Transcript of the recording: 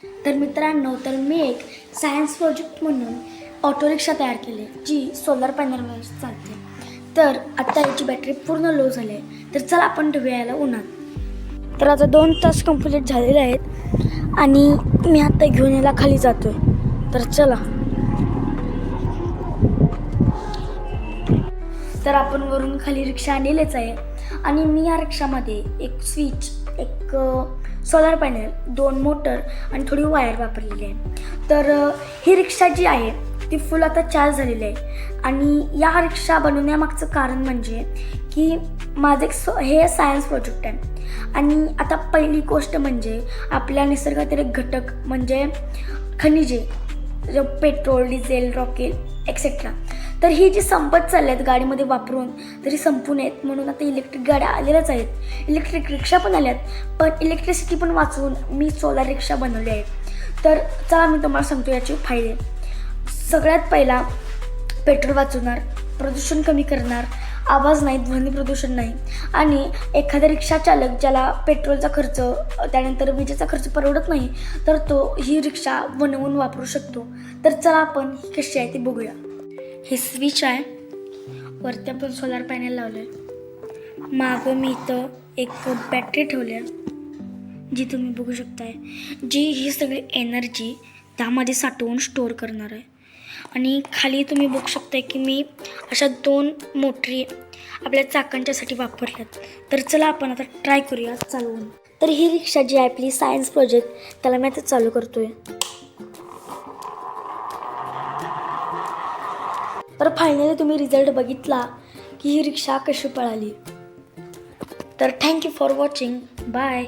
तर मित्रांनो, तर मी एक सायन्स प्रोजेक्ट म्हणून ऑटो रिक्षा तयार केली जी सोलर पॅनलवर चालते. तर आता याची बॅटरी पूर्ण लो झाली आहे. तर चला आपण ठेवूया उन्हात. तर आता 2 तास कंप्लीट झालेले आहेत आणि मी आता घेऊन याला खाली जातोय. तर चला. तर आपण वरून खाली रिक्षा आणलेलीच आहे आणि मी या रिक्षामध्ये एक स्विच, एक सोलर पॅनल, 2 मोटर आणि थोडी वायर वापरलेली आहे. तर ही रिक्षा जी आहे ती फुल आता चार्ज झालेली आहे आणि या रिक्षा बनवण्यामागचं कारण म्हणजे की माझं हे सायन्स प्रोजेक्ट आहे. आणि आता पहिली गोष्ट म्हणजे आपल्या निसर्गातील एक घटक म्हणजे खनिजे, पेट्रोल, डिझेल, रॉकेल एक्सेट्रा. तर ही जी संपत चालली आहेत गाडीमध्ये वापरून तरी संपून आहेत, म्हणून आता इलेक्ट्रिक गाड्या आलेल्याच आहेत, इलेक्ट्रिक रिक्षा पण आल्यात. पण इलेक्ट्रिसिटी पण वाचवून मी सोलर रिक्षा बनवली आहे. तर चला मी तुम्हाला सांगतो याचे फायदे. सगळ्यात पहिला, पेट्रोल वाचवणार, प्रदूषण कमी करणार, आवाज नाही, ध्वनी प्रदूषण नाही. आणि एखादा रिक्षा चालक ज्याला पेट्रोलचा खर्च, त्यानंतर विजेचा खर्च परवडत नाही, तर तो ही रिक्षा बनवून वापरू शकतो. तर चला आपण ही कशी आहे ती बघूया. हे स्विच आहे, वरती आपण सोलार पॅनल लावलं आहे, मागं मी इथं एक बॅटरी ठेवली आहे जी तुम्ही बघू शकताय, जी ही सगळी एनर्जी त्यामध्ये साठवून स्टोअर करणार आहे. आणि खाली तुम्ही बघू शकताय की मी अशा 2 मोटरी आपल्या चाकांच्यासाठी वापरल्यात. तर चला आपण आता ट्राय करूया चालवून. तर ही रिक्षा जी आहे आपली सायन्स प्रोजेक्ट, त्याला मी आता चालू करतोय. तर फायनली तुम्ही रिझल्ट बघितला की ही रिक्षा कशी पळाली. तर थँक्यू फॉर वॉचिंग. बाय.